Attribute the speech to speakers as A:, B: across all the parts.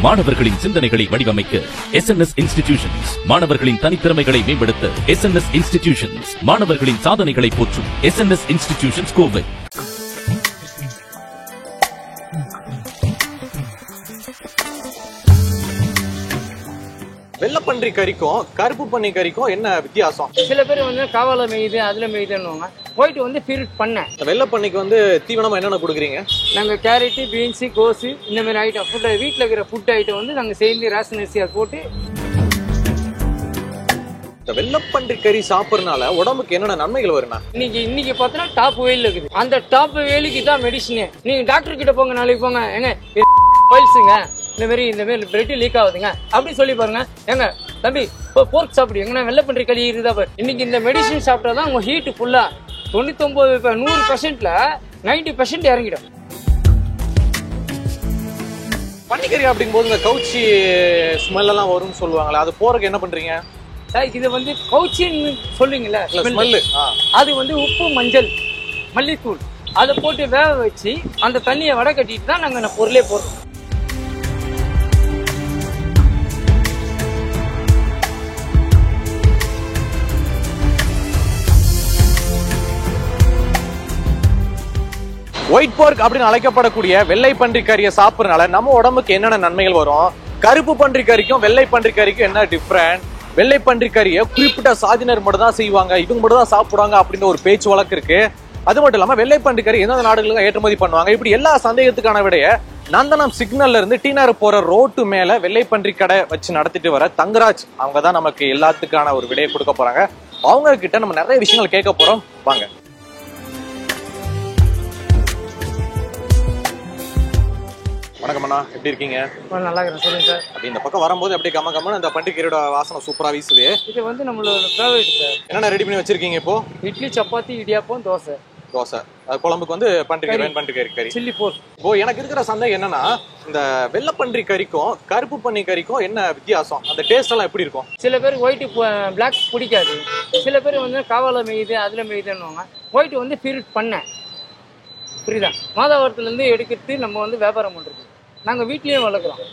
A: மாணவர்களின் சிந்தனைகளை வடிவமைக்க எஸ்என்எஸ் இன்ஸ்டிடியூஷன்ஸ், மாணவர்களின் தனித்திறமைகளை மேம்படுத்த எஸ்என்எஸ் இன்ஸ்டிடியூஷன்ஸ், மாணவர்களின் சாதனைகளை போற்றும் எஸ்என்எஸ் இன்ஸ்டிடியூஷன்ஸ் கோவை.
B: வெள்ளப்பன்றி கறிக்கும் கருப்பு பண்ணி கறிக்கும் என்ன வித்தியாசம்?
C: சில பேர் வந்து காவால மேயுது அதுல மேயுதுன்னு போயிட்டு வந்து ஃபீட் பண்ணேன்.
B: வெள்ளப்பன்னிக்கு வந்து தீவனமா என்னென்ன கொடுக்குறீங்க?
C: நாங்க கேரட், பீன்ஸ், கோஸ் இந்த மாதிரி ஐட்டம் ஃபுட், வீட்டில் இருக்கிற ஃபுட் ஐட்டம் வந்து நாங்க சேர்ந்து ரேஷன் அரிசியா போட்டு.
B: இந்த வெள்ளப்பன்றி கறி சாப்பிட்றதுனால உடம்புக்கு என்னென்ன நன்மைகள் வரும்னா?
C: இன்னைக்கு பார்த்தோன்னா டாப் வெயில் இருக்குது. அந்த டாப் வெயிலுக்கு தான் மெடிசனே. நீங்க டாக்டர் கிட்ட போங்க, நாளைக்கு போங்க, எங்க பைல்ஸுங்க இந்த மாதிரி பிரெட் லீக் ஆகுதுங்க அப்படின்னு சொல்லி பாருங்க. எங்க தம்பி போர்க் சாப்பிடு, எங்கன்னா வெள்ளப்பன்றி கறி இருந்தா பாரு. இன்னைக்கு இந்த மெடிசன் சாப்பிட்டாதான் உங்க ஹீட் ஃபுல்லா 99% 90% இறங்கிடும்.
B: பன்னிக்கறி அப்படிங்கும்போது இந்த கவுச்சி ஸ்மெல் எல்லாம் வரும்னு சொல்லுவாங்களே, அது போறதுக்கு என்ன பண்றீங்க?
C: இது வந்து கவுச்சின்னு சொல்லுங்களா ஸ்மெல், அது வந்து உப்பு, மஞ்சள், மல்லித்தூள் அதை போட்டு வேக வச்சு அந்த தண்ணியை வடை கட்டிட்டு தான் நாங்க பொருளே போடுறோம்.
B: ஒயிட் போர்க் அப்படின்னு அழைக்கப்படக்கூடிய வெள்ளை பன்றி கறியை சாப்பிட்றதுனால நம்ம உடம்புக்கு என்னென்ன நன்மைகள் வரும்? கருப்பு பன்றி கறிக்கும் வெள்ளை பன்றி கறிக்கும் என்ன டிஃபரண்ட்? வெள்ளை பன்றி கறியை குறிப்பிட்ட சாதியினர் மட்டும் தான் செய்வாங்க, இவங்க மட்டும் தான் சாப்பிடுவாங்க அப்படின்னு ஒரு பேச்சு வழக்கு இருக்கு. அது மட்டும் இல்லாம வெள்ளை பன்றி கறி எந்தெந்த நாடுகளுக்கு ஏற்றுமதி பண்ணுவாங்க, இப்படி எல்லா சந்தேகத்துக்கான விடைய நந்தனம் சிக்னல்ல இருந்து டீனர் போற ரோட்டு மேல வெள்ளை பன்றி கடை வச்சு நடத்திட்டு வர தங்கராஜ் அவங்க தான் நமக்கு எல்லாத்துக்கான ஒரு விடையை கொடுக்க போறாங்க. அவங்க கிட்ட நம்ம நிறைய விஷயங்கள் கேட்க போறோம், வாங்க. வணக்கம் அண்ணா, எப்படி இருக்கீங்க?
C: நல்லா இருக்கிறேன், சொல்லுங்க சார்.
B: அப்படி இந்த பக்கம் வரும்போது அப்படியே கம்ம கம்மன்னு அந்த பன்றிக்கறியோட வாசனை சூப்பரா வீசுது.
C: இது வந்து நம்மளோட ஃபேவரட் சார்.
B: என்னென்ன ரெடி பண்ணி வச்சிருக்கீங்க இப்போ?
C: இட்லி, சப்பாத்தி, இடியாப்பம், தோசை.
B: குழம்புக்கு வந்து பன்றிக்கறி கறி
C: சில்லி போர்க்.
B: இப்போ எனக்கு இருக்கிற சந்தேகம் என்னன்னா, இந்த வெள்ளப்பன்றி கறிக்கும் கருப்பு பண்ணி கறிக்கும் என்ன வித்தியாசம்? அந்த டேஸ்ட் எல்லாம் எப்படி இருக்கும்?
C: சில பேர் ஒயிட் பிளாக் பிடிக்காது. சில பேர் வந்து காவால மேயுது அதுல மேயுதுன்னுவாங்க. ஒயிட் வந்து ஃபீட் பண்ணேன், புரியுதா? மாதாவரத்துல இருந்து எடுக்கிறது நம்ம வந்து வியாபாரம் பண்றது. நாங்கள் வீட்லேயும் வளர்க்குறோம்.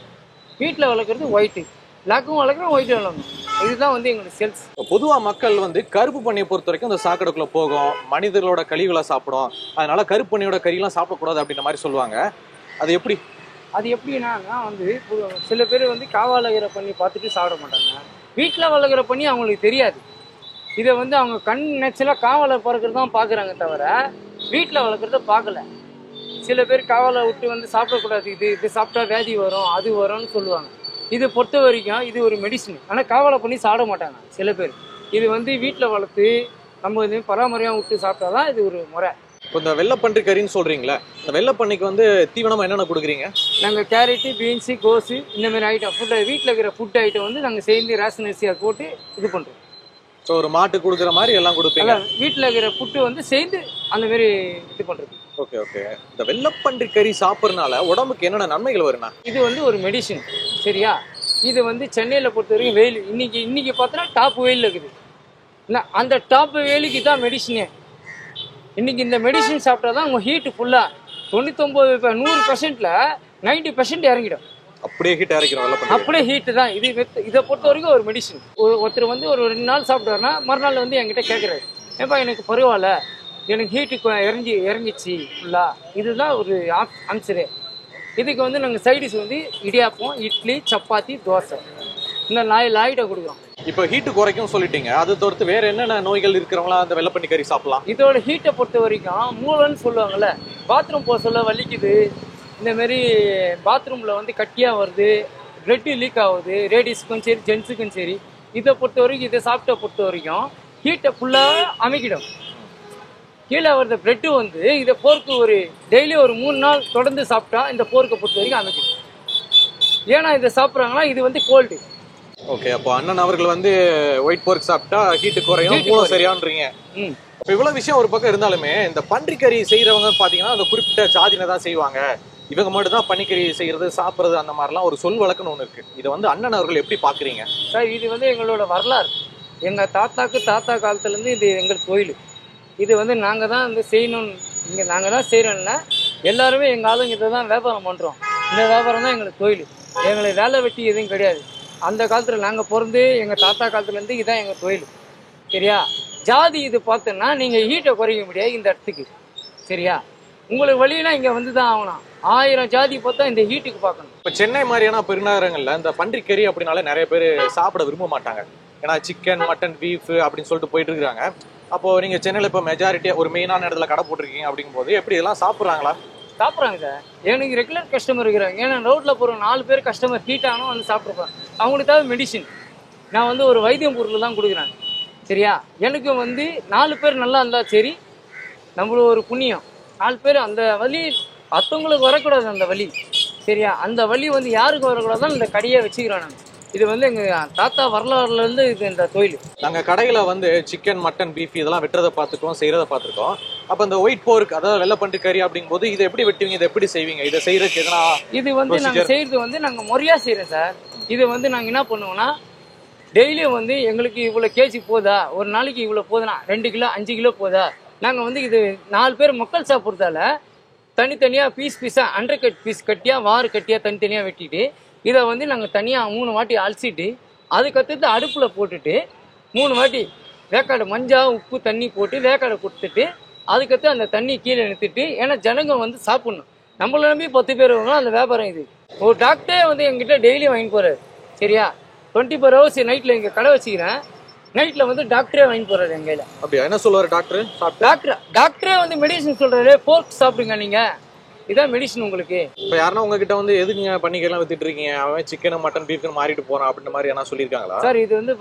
C: வீட்டில் வளர்க்குறது ஒயிட்டு, பிளாக்கும் வளர்க்குறோம், ஒயிட்டும் வளர்க்குறோம். இதுதான் வந்து எங்களுக்கு சேல்ஸ்.
B: பொதுவாக மக்கள் வந்து கருப்பு பண்ணியை பொறுத்த வரைக்கும் அந்த சாக்கடைக்குள்ள போகும், மனிதர்களோட கழிவுகளை சாப்பிடும், அதனால கருப்பு பண்ணியோட கறியெல்லாம் சாப்பிடக்கூடாது அப்படின்ற மாதிரி சொல்லுவாங்க. அது எப்படி?
C: அது எப்படின்னா வந்து சில பேர் வந்து காவாலகிற பண்ணி பார்த்துட்டு சாப்பிட மாட்டாங்க. வீட்டில் வளர்க்குற பண்ணி அவங்களுக்கு தெரியாது. இதை வந்து அவங்க கண் நேச்சலாக காவாலை பறக்கிறது தான் பார்க்குறாங்க தவிர வீட்டில் வளர்க்குறத பார்க்கல. சில பேர் காவாலை விட்டு வந்து சாப்பிடக்கூடாது, இது சாப்பிட்டா வியாதி வரும், அது வரும்னு சொல்லுவாங்க. இதை பொறுத்த வரைக்கும் இது ஒரு மெடிசன். ஆனால் காவாலை பண்ணி சாப்பிட மாட்டாங்க சில பேர். இது வந்து வீட்டில் வளர்த்து நம்ம இது பராமரியாக விட்டு சாப்பிட்டாதான் இது ஒரு முறை.
B: இப்போ இந்த வெள்ளப்பன்றி கறின்னு சொல்றீங்களா, இந்த வெள்ளப்பன்னிக்கு வந்து தீவனமா என்னென்ன கொடுக்குறீங்க?
C: நாங்கள் கேரட், பீன்ஸு, கோஸு இந்த மாதிரி ஐட்டம் ஃபுட், வீட்டில் இருக்கிற ஃபுட் ஐட்டம் வந்து நாங்கள் சேர்ந்து ரேஷன் அரிசியா போட்டு இது பண்ணுறோம்.
B: ஸோ ஒரு மாட்டு கொடுக்குற மாதிரி எல்லாம் கொடுப்பீங்க?
C: வீட்டில் இருக்கிற ஃபுட்டு வந்து சேர்ந்து அந்த மாதிரி இது பண்ணுறது.
B: Okay okay. இந்த வெள்ளப்பன்றி கறி சாப்பிட்றதுனால உடம்புக்கு என்னென்ன நன்மைகள் வரும்னா?
C: இது வந்து ஒரு மெடிசின், சரியா? இது வந்து சென்னையில் பொறுத்த வரைக்கும் வெயில் இன்னைக்கு பார்த்தோன்னா டாப் வெயில் இருக்குது. அந்த டாப் வெயிலுக்கு தான் மெடிசனே. இன்னைக்கு இந்த மெடிசின் சாப்பிட்டா தான் உங்கள் ஹீட்டு ஃபுல்லாக 99% 90% இறங்கிடும்.
B: அப்படியே ஹீட் இறக்கிறோம் வெள்ளப்பன்றி.
C: அப்படியே ஹீட்டு தான் இது. இதை பொறுத்த வரைக்கும் ஒரு மெடிசன். ஒருத்தர் வந்து ஒரு 2 நாள் சாப்பிட்டாருன்னா மறுநாள் வந்து என்கிட்ட கேட்குறாரு, ஏப்பா எனக்கு பரவாயில்ல, எனக்கு ஹீட்டு இறங்கிச்சு ஃபுல்லா. இதுதான் ஒரு ஆன்சரு. இதுக்கு வந்து நாங்கள் சைடிஸ் வந்து இடியாப்பம், இட்லி, சப்பாத்தி, தோசை இந்த 4 ஐட்டம் கொடுக்குறோம்.
B: இப்போ ஹீட்டு குறைக்கும் சொல்லிட்டீங்க, அது தவிர்த்து வேற என்னென்ன நோய்கள் இருக்கிறவங்களா அந்த வெள்ளப்பன்றி கறி சாப்பிடலாம்?
C: இதோட ஹீட்டை பொறுத்த வரைக்கும் மூளைன்னு சொல்லுவாங்கல்ல, பாத்ரூம் போக சொல்ல வலிக்குது, இந்த மாதிரி பாத்ரூமில் வந்து கட்டியாக வருது, பிளட்டு லீக் ஆகுது, லேடிஸுக்கும் சரி ஜென்ஸுக்கும் சரி, இதை பொறுத்த வரைக்கும் இதை சாப்பிட்ட பொறுத்த வரைக்கும் ஹீட்டை ஃபுல்லாக அமைக்கிடும். கீழே வருது பிரெட்டு வந்து இதை போர்க்கு ஒரு டெய்லி ஒரு 3 நாள் தொடர்ந்து சாப்பிட்டா இந்த போர்க்கை பொறுத்த வரைக்கும் அமைக்கிடும். ஏன்னா இதை சாப்பிட்றாங்கன்னா இது வந்து கோல்டு.
B: ஓகே, அப்போ அண்ணன் அவர்கள் வந்து ஒயிட் போர்க் சாப்பிட்டா ஹீட்டு குறையும், மூளை சரியான்றீங்க. இப்போ இவ்வளவு விஷயம் ஒரு பக்கம் இருந்தாலுமே இந்த பன்றிக்கறி செய்யறவங்க பாத்தீங்கன்னா அந்த குறிப்பிட்ட சாதியில தான் செய்வாங்க, இவங்க மட்டும் தான் பன்னிக்கறி செய்யறது சாப்பிட்றது அந்த மாதிரிலாம் ஒரு சொல் வழக்குன்னு ஒன்று இருக்கு. இதை வந்து அண்ணன் அவர்கள் எப்படி பாக்குறீங்க?
C: சார், இது வந்து எங்களோட வரலாறு. எங்க தாத்தா காலத்துல இருந்து இது எங்கள் கோயில். இது வந்து நாங்கள் தான் வந்து செய்யணும்னு, இங்கே நாங்கள் தான் செய்கிறோம்னா எல்லாருமே எங்கள் ஆளுங்க இதை தான் வியாபாரம் பண்ணுறோம். இந்த வியாபாரம் தான் எங்களுக்கு தொழில். எங்களை வேலை வெட்டி எதுவும் கிடையாது. அந்த காலத்தில் நாங்கள் பிறந்து எங்கள் தாத்தா காலத்துலேருந்து இதுதான் எங்கள் தொழில். சரியா? ஜாதி இது பார்த்தோன்னா நீங்கள் ஹீட்டை குறைக்க முடியாது இந்த இடத்துக்கு. சரியா? உங்களுக்கு வழியெல்லாம் இங்கே வந்து தான் ஆகணும். 1000 ஜாதி பார்த்தா இந்த ஹீட்டுக்கு பார்க்கணும்.
B: இப்போ சென்னை மாதிரியான பெருநகரங்கள்ல இந்த பன்றிக்கறி அப்படின்னாலே நிறைய பேர் சாப்பிட விரும்ப மாட்டாங்க. ஏன்னா சிக்கன், மட்டன், பீஃப் அப்படின்னு சொல்லிட்டு போயிட்டு இருக்காங்க. அப்போ நீங்க சென்னையில் இப்போ மெஜாரிட்டியா ஒரு மெயினான இடத்துல கடை போட்டிருக்கீங்க அப்படிங்கும்போது எப்படி இதெல்லாம் சாப்பிட்றாங்களா?
C: சாப்பிட்றாங்க சார். எனக்கு ரெகுலர் கஸ்டமர் இருக்கிறாங்க. ஏன்னா ரோட்டில் போகிற 4 பேர் கஸ்டமர் ஹீட் ஆகணும் வந்து சாப்பிட்ருப்பாங்க. அவங்களுக்கு தேவை மெடிசின். நான் வந்து ஒரு வைத்தியம் பொருள் தான் கொடுக்குறேன். சரியா? எனக்கு வந்து 4 பேர் நல்லா இருந்தால் சரி, நம்மளுக்கு ஒரு புண்ணியம். 4 பேர் அந்த வலி மற்றவங்களுக்கு வரக்கூடாது. அந்த வலி சரியா? அந்த வலி வந்து யாருக்கு வரக்கூடாதுன்னு இந்த கடையை வச்சுக்கிறோம். நான் இது வந்து எங்கள் தாத்தா வரலாறுலேருந்து இது இந்த தொழில்.
B: நாங்கள் கடையில் வந்து சிக்கன், மட்டன், பீஃப் இதெல்லாம் வெட்டுறதை பார்த்துருக்கோம், செய்கிறத பார்த்துருக்கோம். அப்போ இந்த ஒயிட் போர்க், அதாவது வெள்ளை பன்றி கறி அப்படிங்கும்போது இதை எப்படி வெட்டுவீங்க, இதை எப்படி செய்வீங்க, இதை செய்யறதுக்கு எதனா?
C: இது வந்து நாங்கள் செய்கிறது வந்து நாங்கள் முறையாக செய்கிறோம் சார். இதை வந்து நாங்கள் என்ன பண்ணுவோம்னா, டெய்லியும் வந்து எங்களுக்கு இவ்வளோ கேஜி போதா, ஒரு நாளைக்கு இவ்வளோ போதுனா 2 கிலோ 5 கிலோ போதா, நாங்கள் வந்து இது 4 பேர் மக்கள் சாப்பிட்றதால தனித்தனியாக பீஸாக அண்டர்கட் பீஸ் கட்டியாக வாறு கட்டியாக தனித்தனியாக வெட்டிட்டு இதை வந்து நாங்கள் தனியாக 3 வாட்டி அலசிட்டு அதுக்கடுத்து அடுப்பில் போட்டுட்டு 3 வாட்டி வேக்காடை மஞ்சள் உப்பு தண்ணி போட்டு வேக்காடை கொடுத்துட்டு அதுக்கடுத்து அந்த தண்ணி கீழே நிறுத்திட்டு, ஏன்னா ஜனங்க வந்து சாப்பிட்ணும். நம்மள நம்பி 10 பேர் வரணும். அந்த வியாபாரம் இது. ஒரு டாக்டரே வந்து எங்கிட்ட டெய்லி வாங்கிட்டு போகிறாரு. சரியா? 24 hours நைட்டில் இங்கே கடை வச்சுக்கிறேன். நைட்டில் வந்து டாக்டரே வாங்கிட்டு போகிறாரு என் கையில்.
B: அப்படியா? என்ன சொல்லுவார் டாக்டர்?
C: டாக்டரே வந்து மெடிசன் சொல்கிறாரு, போர்க் சாப்பிடுங்க நீங்கள், இதான் மெடிசன் உங்களுக்கு.
B: இப்போ யாருன்னா உங்ககிட்ட வந்து எதுக்கு பன்னிக்கெல்லாம் வித்துட்டு இருக்கீங்க, அவன் சிக்கன், மட்டன், பீஃப்னு மாறிட்டு போறான் அப்படின்ற மாதிரி என்ன சொல்லியிருக்காங்களா?
C: சார் இது வந்து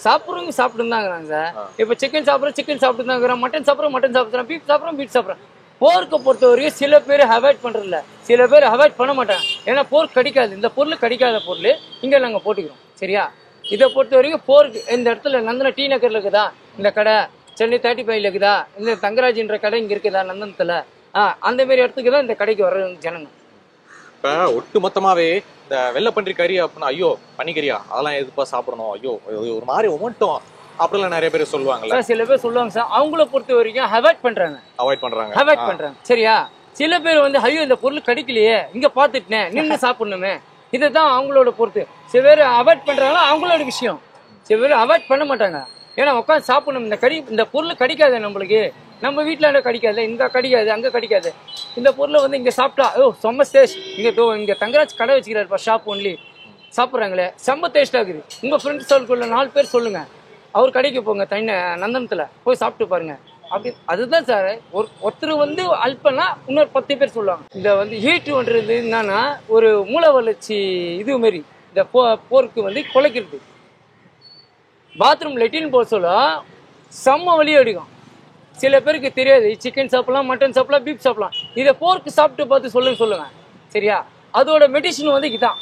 C: சாப்பிட்றவங்க சாப்பிட்டு தாங்கிறாங்க சார். இப்போ சிக்கன் சாப்பிட்றோம், சிக்கன் சாப்பிட்டு தாங்கிறோம், மட்டன் சாப்பிட்றோம், மட்டன் சாப்பிட்றோம், பீஃப் சாப்பிட்றோம், பீஃப் சாப்பிட்றோம். போர்க்கை பொறுத்த வரைக்கும் சில பேர் அவாய்ட் பண்ணுறதில்ல, சில பேர் அவாய்ட் பண்ண மாட்டாங்க. ஏன்னா போர்க் கிடைக்காது, இந்த பொருள் கிடைக்காத பொருள் இங்கே நாங்கள் போட்டுக்கிறோம். சரியா? இதை பொறுத்த வரைக்கும் போர்க் இந்த இடத்துல நந்தன டி நகரில் இருக்குதா இந்த கடை, சென்னை 35 இருக்குதா, இந்த தங்கராஜின்ற கடை இங்கே இருக்குதா நந்தனத்தில், அந்த மாதிரி இடத்துக்கு தான் இந்த கடைக்கு வர ஜனங்க.
B: இப்போ ஒட்டு மொத்தமாவே இந்த வெள்ளை பன்றி கறி அப்படின்னா ஐயோ பன்னிக்கறியா அதெல்லாம் எதுப்பா சாப்பிடணும், ஐயோ ஒரு மாதிரி உமட்டும் அப்படிலாம் நிறைய பேர் சொல்லுவாங்கல்ல.
C: சில பேர் சொல்லுவாங்க சார். அவங்கள பொறுத்த வரைக்கும் அவாய்ட் பண்றாங்க. சரியா? சில பேர் வந்து ஐயோ இந்த பொருள் கிடைக்கலையே, இங்க பாத்துட்டேன் நின்று சாப்பிடணுமே, இதுதான் அவங்களோட பொறுத்து. சில பேர் அவாய்ட் பண்றாங்களா அவங்களோட விஷயம். சில பேர் அவாய்ட் பண்ண மாட்டாங்க. ஏன்னா உட்காந்து சாப்பிடணும். இந்த பொருள் கிடைக்காது நம்மளுக்கு, நம்ம வீட்டில் கிடைக்காது, இங்கே கிடைக்காது, அங்கே கிடைக்காது. இந்த பொருளை வந்து இங்கே சாப்பிட்டா செம்ம டேஸ்ட். இங்கே தங்கராஜ் கடை வச்சுக்கிறாருப்பா, ஷாப் ஒன்லி சாப்பிட்றாங்களே, செம்ம டேஸ்ட்டாக இருக்குது. உங்கள் ஃப்ரெண்ட்ஸ் சர்க்கிளில் 4 பேர் சொல்லுங்கள், அவர் கடைக்கு போங்க நந்தனத்தில் போய் சாப்பிட்டு பாருங்க. அப்படி அதுதான் சார். ஒருத்தர் வந்து அல்பனா இன்னொரு 10 பேர் சொல்லுவாங்க. இந்த வந்து ஹீட்டுன்றது என்னன்னா ஒரு மூளை வளர்ச்சி இது மாரி. இந்த போருக்கு வந்து குலைக்கிறது. பாத்ரூம் லெட்டின் போக சொல்ல செம்ம வலி அடிக்கும். சில பேருக்கு தெரியாது. சிக்கன் சாப்பிடலாம், மட்டன் சாப்பிடலாம், பீஃப் சாப்பிடலாம். இதை போர்க்கு சாப்பிட்டு பார்த்து சொல்லுங்க. சரியா? அதோட மெடிசன் வந்து இதுதான்.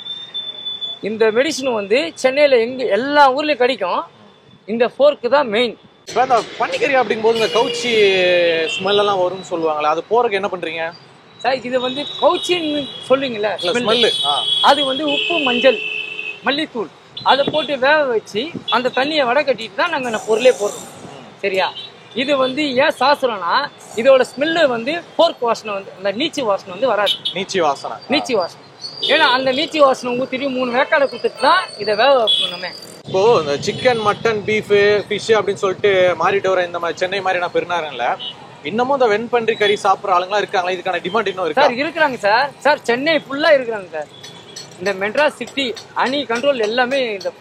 C: இந்த மெடிசன் வந்து சென்னையில் எல்லா ஊர்லேயும் கிடைக்கும். இந்த போர்க்கு தான் மெயின்.
B: இப்போ இந்த பன்னிக்கறி அப்படிங்கும்போது இந்த கவுச்சி ஸ்மெல்லாம் வரும்னு சொல்லுவாங்களே, அது போறதுக்கு என்ன பண்றீங்க
C: சார்? இது வந்து கவுச்சின்னு சொல்லுங்களே
B: ஸ்மெல்லு,
C: அது வந்து உப்பு, மஞ்சள், மல்லித்தூள் அதை போட்டு வேக வச்சு அந்த தண்ணியை வடை கட்டிட்டு தான் நாங்கள் பொருளே போடுறோம். சரியா? இது வந்து ஏன் சாசுறோம்னா இதோட ஸ்மெல்லு வந்து போர்க் வாசனை வந்து அந்த நீச்சி வாசனை வந்து வராது. நீச்சி வாசனை. ஏன்னா அந்த நீச்சி வாசனை ஊற்றிட்டு 3 வேக்காடை கொடுத்துட்டு தான் இதை வேக வைக்கணுமே.
B: இப்போ இந்த சிக்கன், மட்டன், பீஃப், ஃபிஷ் அப்படின்னு சொல்லிட்டு மாறிட்டு வர இந்த மாதிரி சென்னை மாதிரி நான் பெருநகரங்கள்ல இன்னமும் இந்த வெண்பன்றி கறி சாப்பிட்ற ஆளுங்களா இருக்காங்களா? இதுக்கான டிமாண்ட் இன்னும் இருக்கு
C: சார்? இருக்கிறாங்க சார். சென்னை ஃபுல்லா இருக்கிறாங்க சார். இந்த மெட்ராஸ் சிட்டி அணி கண்ட்ரோல் எல்லாமே இந்த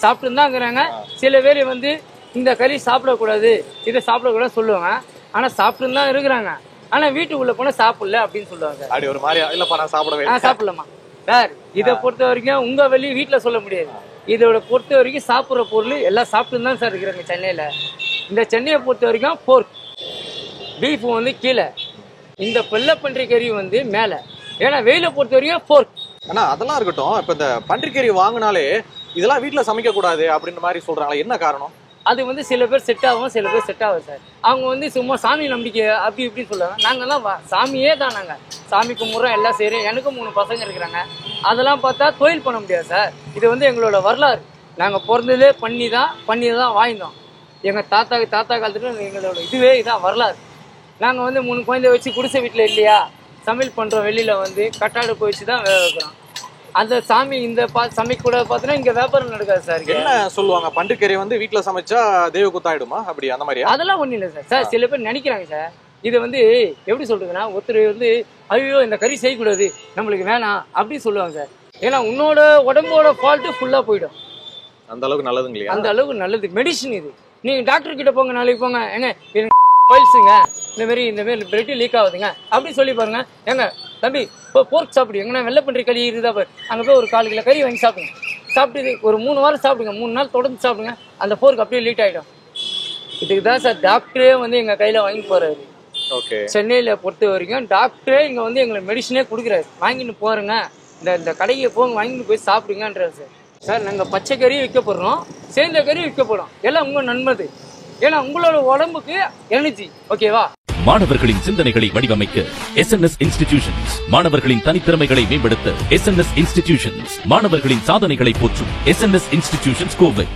C: சாப்பிட்டு தான் இருக்கிறாங்க. சில பேர் வந்து இந்த கறி சாப்பிடக்கூடாது, இதை சாப்பிடக்கூடாது சொல்லுவாங்க. ஆனா சாப்பிட்டு தான் இருக்கிறாங்க. ஆனா வீட்டுக்குள்ள போனா சாப்பிடல அப்படின்னு சொல்லுவாங்க.
B: அப்படி ஒரு மாதிரி இல்லப்பா நான்
C: சாப்பிடலாமா சார்? இதை பொறுத்த வரைக்கும் உங்க வெளியே வீட்டுல சொல்ல முடியாது. இதோட பொறுத்த வரைக்கும் சாப்பிட்ற பொருள் எல்லாம் சாப்பிட்டு தான் சார் இருக்கிறாங்க சென்னையில. இந்த சென்னையை பொறுத்த வரைக்கும் போர்க், பீஃப் வந்து கீழே, இந்த வெள்ளை பன்றி கறி வந்து மேலே. ஏன்னா வெயில பொறுத்த வரைக்கும் போர்க்.
B: ஆனா அதெல்லாம் இருக்கட்டும். இப்ப இந்த பன்றிக்கறி வாங்கினாலே இதெல்லாம் வீட்டுல சமைக்க கூடாது அப்படின்ற மாதிரி சொல்றாங்களா, என்ன காரணம்?
C: அது வந்து சில பேர் செட் ஆகும், சில பேர் செட் ஆகும் சார். அவங்க வந்து சும்மா சாமி நம்பிக்கை அப்படி இப்படின்னு சொல்லுவாங்க. நாங்கெல்லாம் சாமியே தான். நாங்கள் சாமி கும்பிட்றோம், எல்லாம் செய்கிறோம். எனக்கும் 3 பசங்க இருக்கிறாங்க. அதெல்லாம் பார்த்தா தொழில் பண்ண முடியாது சார். இது வந்து எங்களோட வரலாறு. நாங்கள் பிறந்ததே பண்ணி தான் வாழ்ந்தோம். எங்கள் தாத்தா காலத்துல எங்களோட இதுவே இதான் வரலாறு. நாங்கள் வந்து 3 குழந்தை வச்சு குடிசை வீட்டில் இல்லையா சமையல் பண்ணுறோம். வெளியில் வந்து கட்டாடு போயிடுச்சு தான் வேக வைக்கிறோம். அந்த சாமி இந்த சமைக்க கூட பாத்தீங்கன்னா இங்க வியாபாரம் நடக்காது சார்.
B: என்ன சொல்லுவாங்க, பன்றிக்கறி வந்து வீட்டுல சமைச்சா தெய்வ குத்தாயிடுமா அப்படி அந்த மாதிரி?
C: அதெல்லாம் ஒண்ணும் இல்லை சார். சார் சில பேர் நினைக்கிறாங்க சார், இதை வந்து எப்படி சொல்றதுன்னா, ஒருத்தர் வந்து ஐயோ இந்த கறி செய்யக்கூடாது நம்மளுக்கு வேணாம் அப்படின்னு சொல்லுவாங்க சார். ஏன்னா உன்னோட உடம்போட ஃபால்ட்டு ஃபுல்லா போயிடும்.
B: அந்த அளவுக்கு நல்லதுங்களா? அந்த
C: அளவுக்கு நல்லது. மெடிசன் இது. நீங்க டாக்டர் கிட்ட போங்க, நாளைக்கு போங்க, ஏங்க பைல்ஸுங்க இந்த மாதிரி பிளட் லீக் ஆகுதுங்க அப்படின்னு சொல்லி பாருங்க. ஏங்க தம்பி இப்போ போர்க் சாப்பிடு, எங்கன்னா வெள்ளை பன்றி கறி இருந்தா பாரு, அங்கே போய் ஒரு 4 கிலோ கறி வாங்கி சாப்பிடுங்க. சாப்பிட்டு ஒரு 3 வாரம் சாப்பிடுங்க, 3 நாள் தொடர்ந்து சாப்பிடுங்க, அந்த போர்க் அப்படியே லீட் ஆகிடும். இதுக்கு தான் சார் டாக்டரே வந்து எங்கள் கையில் வாங்கி போகிறாரு.
B: ஓகே.
C: சென்னையில் பொறுத்த வரைக்கும் டாக்டரே இங்கே வந்து எங்களை மெடிசனே கொடுக்குறாரு. வாங்கிட்டு போகிறேங்க, இந்த கடையை போங்க, வாங்கிட்டு போய் சாப்பிடுங்கன்றாரு சார். சார் நாங்கள் பச்சை கறியும் விற்க போடுறோம், சேர்ந்த கறியும் விற்க போடுறோம். எல்லாம் உங்கள் நன்மது. ஏன்னா உங்களோட உடம்புக்கு எனர்ஜி. ஓகேவா?
A: மாணவர்களின் சிந்தனைகளை வடிவமைக்க SNS இன்ஸ்டிடியூஷன்ஸ், மாணவர்களின் தனித்திறமைகளை மேம்படுத்த SNS இன்ஸ்டிடியூஷன்ஸ், மாணவர்களின் சாதனைகளை போற்றும் SNS இன்ஸ்டிடியூஷன்ஸ் கோவை.